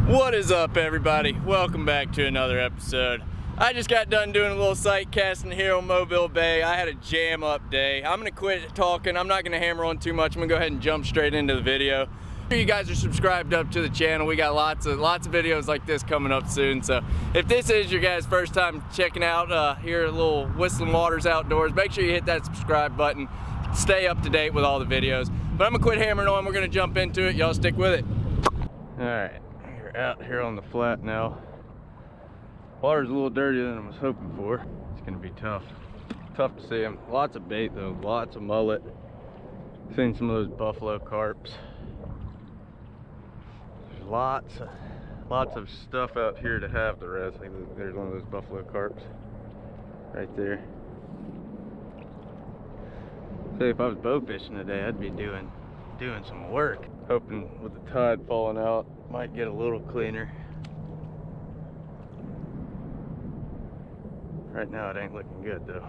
What is up, everybody? Welcome back to another episode. I just got done doing a little sight casting here on Mobile Bay. I had a jam up day. I'm gonna quit talking. I'm not gonna hammer on too much. I'm gonna go ahead and jump straight into the video. Make sure you guys are subscribed up to the channel. We got lots of videos like this coming up soon. So if this is your guys' first time checking out here at Little Whistling Waters Outdoors, make sure you hit that subscribe button. Stay up to date with all the videos. But I'm gonna quit hammering on. We're gonna jump into it. Y'all stick with it. All right. Out here on the flat now. Water's a little dirtier than I was hoping for. It's gonna be tough to see them. Lots of bait though, lots of mullet. Seen some of those buffalo carps. There's lots of stuff out here to have the rest. Like there's one of those buffalo carps right there. Say if I was bow fishing today, I'd be doing some work. Hoping with the tide falling out, might get a little cleaner. Right now it ain't looking good though.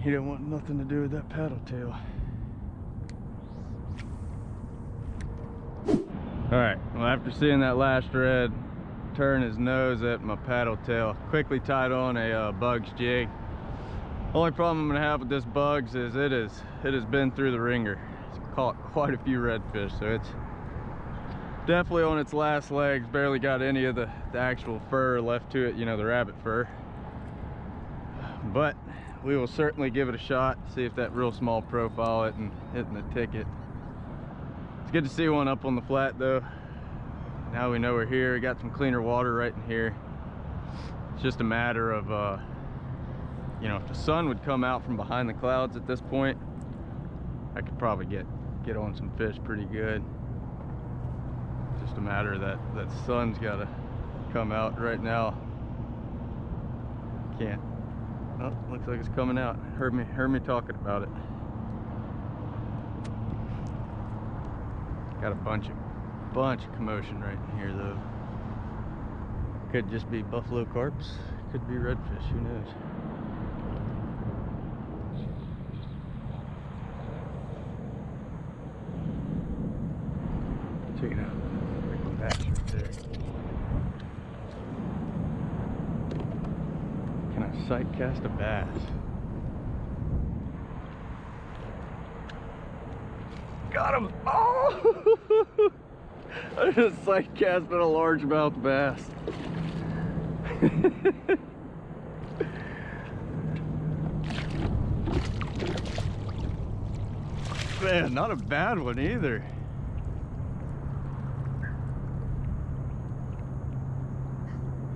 He didn't want nothing to do with that paddle tail. Alright, well after seeing that last red turn his nose at my paddle tail, quickly tied on a Bugs jig. Only problem I'm gonna have with this Bugs is it has been through the ringer. It's caught quite a few redfish, so it's definitely on its last legs. Barely got any of the actual fur left to it, you know, the rabbit fur. But we will certainly give it a shot, see if that real small profile isn't hitting the ticket. It's good to see one up on the flat though. Now we know we're here. We got some cleaner water right in here. It's just a matter of you know, if the sun would come out from behind the clouds at this point, I could probably get on some fish pretty good. Just a matter of that sun's got to come out. Right now can't. Oh, looks like it's coming out. Heard me talking about it. Got a bunch of commotion right in here though. Could just be buffalo carps, could be redfish, who knows. Check it out. Big bass right there. Can I sight cast a bass? Got him! Oh! I just sight casted a largemouth bass. Man, not a bad one either.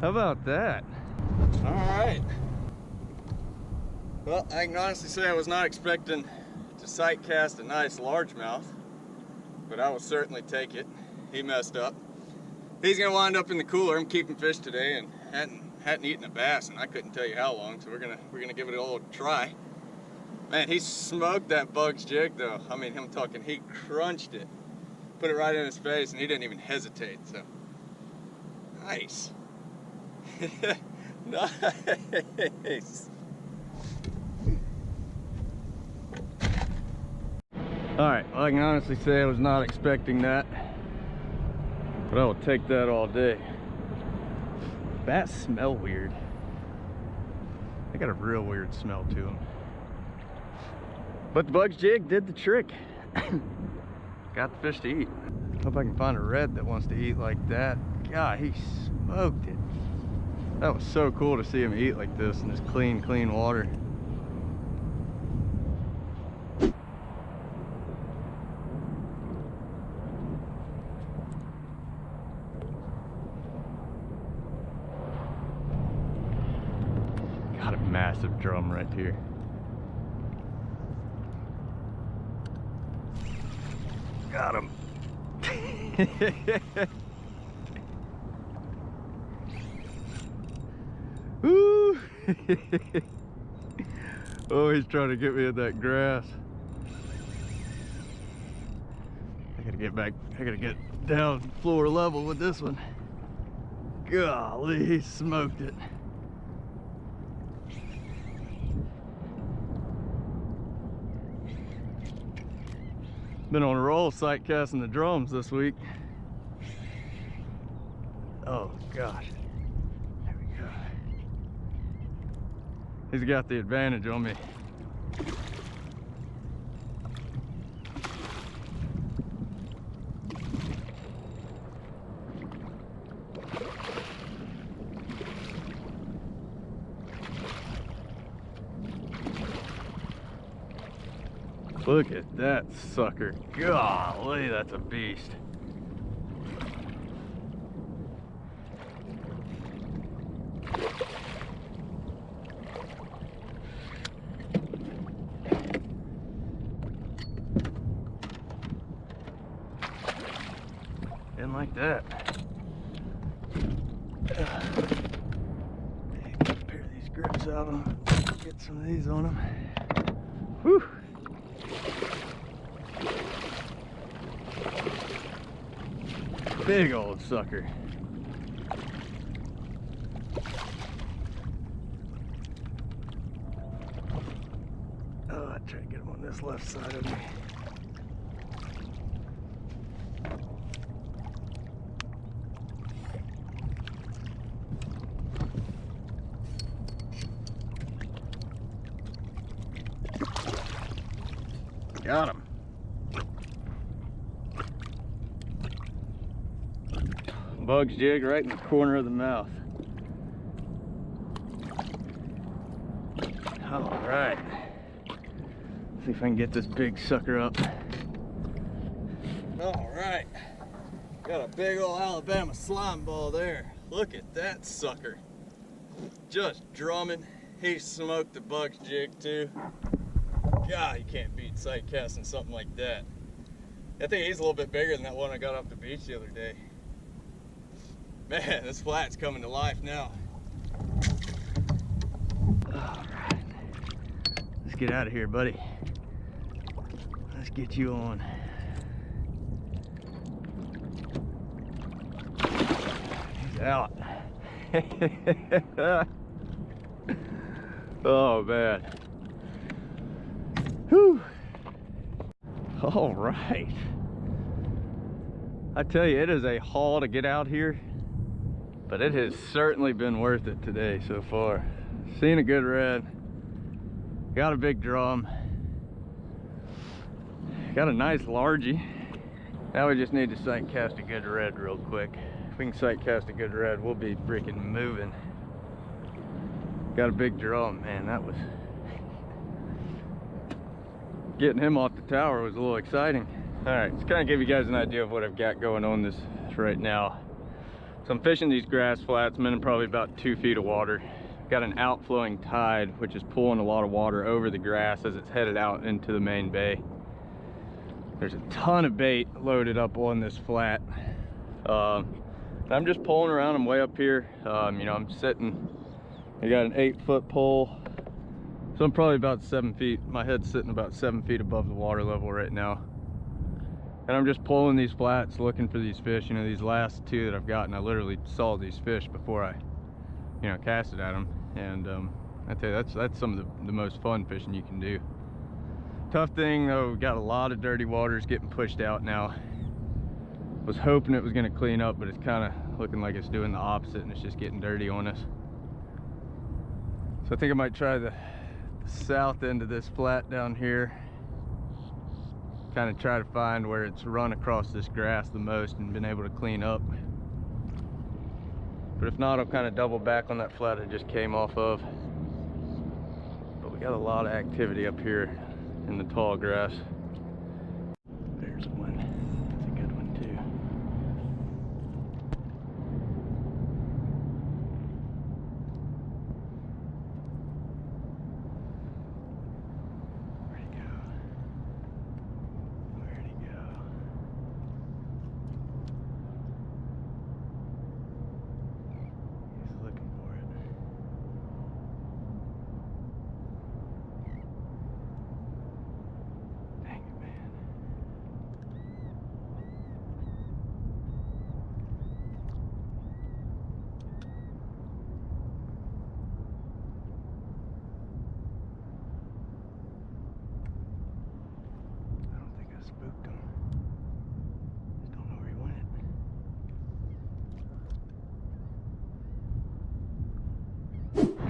How about that? All right. Well, I can honestly say I was not expecting to sight cast a nice largemouth, but I will certainly take it. He messed up. He's gonna wind up in the cooler. I'm keeping fish today and hadn't eaten a bass, and I couldn't tell you how long. So we're gonna give it a little try. Man, he smoked that Bugs jig though. I mean, I'm talking, he crunched it, put it right in his face, and he didn't even hesitate. So nice. Nice. Alright, well, I can honestly say I was not expecting that, but I will take that all day. Bass smell weird. They got a real weird smell to them. But the Bugs jig did the trick. Got the fish to eat. Hope I can find a red that wants to eat like that. God, he smoked it. That was so cool to see him eat like this in this clean water. massive drum right here. Got him. Woo! Oh, he's trying to get me in that grass. I gotta get back, I gotta get down floor level with this one. Golly, he smoked it. Been on a roll sight casting the drums this week. Oh gosh. There we go. He's got the advantage on me. Look at that sucker. Golly, that's a beast. And like that. Get a pair of these grips out of them. Get some of these on them. Whew. Big old sucker. Oh, I try to get him on this left side of me. Got him. Bug's jig right in the corner of the mouth. All right. Let's see if I can get this big sucker up. All right. Got a big old Alabama slime ball there. Look at that sucker. Just drumming. He smoked the bug's jig too. God, you can't beat sight casting something like that. I think he's a little bit bigger than that one I got off the beach the other day. Man, this flat's coming to life now. All right. Let's get out of here, buddy. Let's get you on. He's out. Oh, man. Whew. All right. I tell you, it is a haul to get out here. But it has certainly been worth it today so far. Seen a good red. Got a big drum. Got a nice largie. Now we just need to sight cast a good red real quick. If we can sight cast a good red, we'll be freaking moving. Got a big drum, man. That was... Getting him off the tower was a little exciting. All right, let's kind of give you guys an idea of what I've got going on this right now. So I'm fishing these grass flats. I'm in probably about 2 feet of water. Got an outflowing tide, which is pulling a lot of water over the grass as it's headed out into the main bay. There's a ton of bait loaded up on this flat. I'm just pulling around. I'm way up here. You know, I'm sitting, I got an 8-foot pole. So I'm probably about 7 feet. My head's sitting about 7 feet above the water level right now. And I'm just pulling these flats, looking for these fish. You know, these last 2 that I've gotten, I literally saw these fish before I, you know, casted at them. And I tell you, that's some of the most fun fishing you can do. Tough thing though, we got a lot of dirty waters getting pushed out now. Was hoping it was going to clean up, but it's kind of looking like it's doing the opposite, and it's just getting dirty on us. So I think I might try the south end of this flat down here. Kind of try to find where it's run across this grass the most and been able to clean up. But if not, I'll kind of double back on that flat I just came off of. But we got a lot of activity up here in the tall grass. There's one. That's a good one too.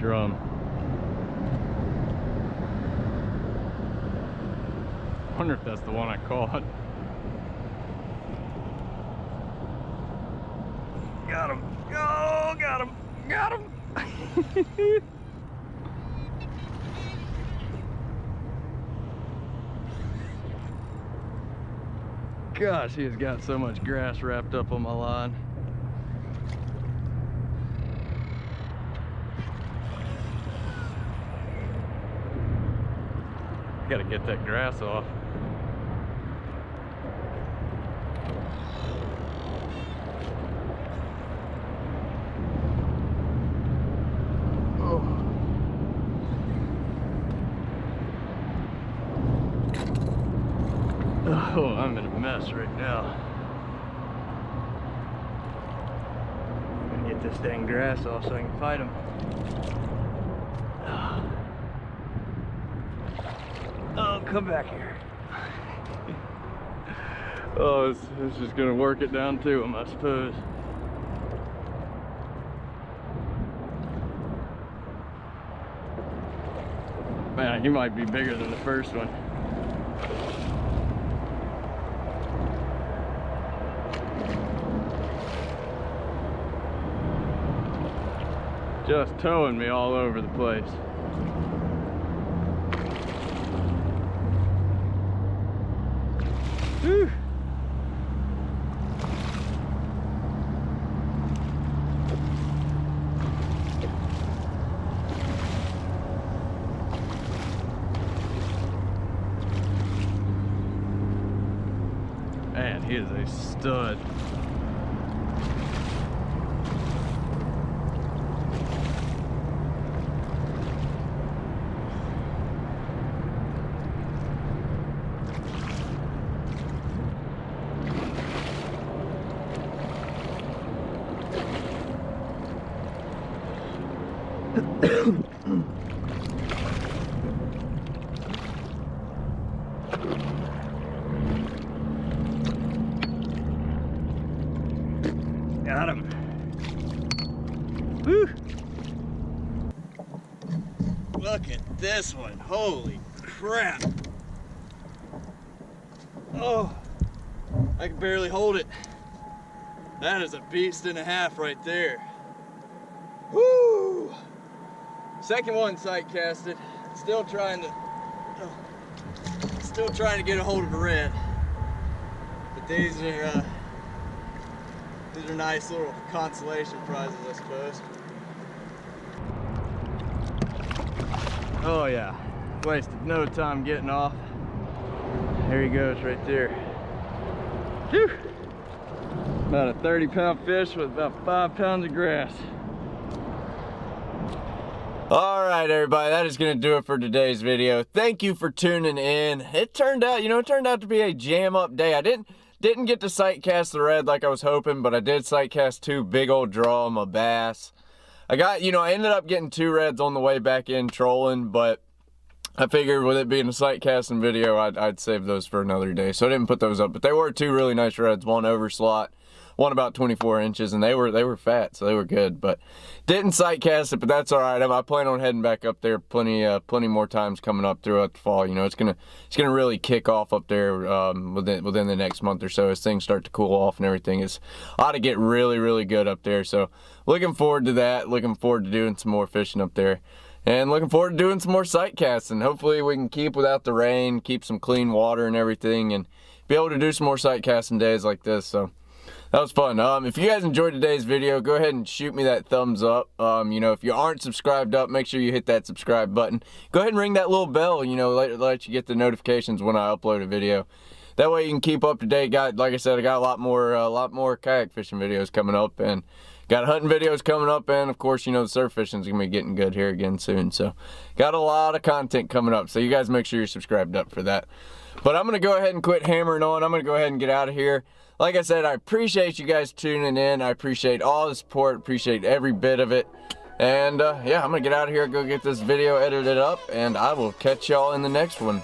drum. I wonder if that's the one I caught. Got him. Oh, got him. Got him. Gosh, he has got so much grass wrapped up on my line. Gotta get that grass off. Oh, I'm in a mess right now. Gotta get this dang grass off so I can fight him. Oh, come back here. Oh, it's just gonna work it down to him, I suppose. Man, he might be bigger than the first one. Just towing me all over the place. Whew. Man, he is a stud. Got him. Woo! Look at this one. Holy crap. Oh, I can barely hold it. That is a beast and a half right there. Woo! Second one sight casted. Still trying to get a hold of a red. But these are nice little consolation prizes, I suppose. Oh yeah, wasted no time getting off. There he goes right there. Whew. About a 30-pound fish with about 5 pounds of grass. All right, everybody, that is going to do it for today's video. Thank you for tuning in. It turned out, to be a jam-up day. I didn't get to sight cast the red like I was hoping, but I did sight cast 2 big old draw on my bass. I ended up getting 2 reds on the way back in trolling, but I figured with it being a sight casting video, I'd save those for another day, so I didn't put those up. But they were 2 really nice reds, one over slot, one about 24 inches, and they were fat, so they were good. But didn't sight cast it, but that's all right. I plan on heading back up there plenty more times coming up throughout the fall. It's gonna really kick off up there within the next month or so as things start to cool off and everything. It ought to get really good up there. So looking forward to that. Looking forward to doing some more fishing up there. And looking forward to doing some more sight casting. Hopefully we can keep without the rain, keep some clean water and everything, and be able to do some more sight casting days like this. So that was fun. If you guys enjoyed today's video, go ahead and shoot me that thumbs up. If you aren't subscribed up, make sure you hit that subscribe button. Go ahead and ring that little bell, let you get the notifications when I upload a video. That way you can keep up to date. Like I said, I got a lot more kayak fishing videos coming up, and got hunting videos coming up, and of course, the surf fishing's gonna be getting good here again soon. So got a lot of content coming up, so you guys make sure you're subscribed up for that. But I'm gonna go ahead and quit hammering on. I'm gonna go ahead and get out of here. Like I said, I appreciate you guys tuning in. I appreciate all the support, appreciate every bit of it. And yeah, I'm gonna get out of here, go get this video edited up, and I will catch y'all in the next one.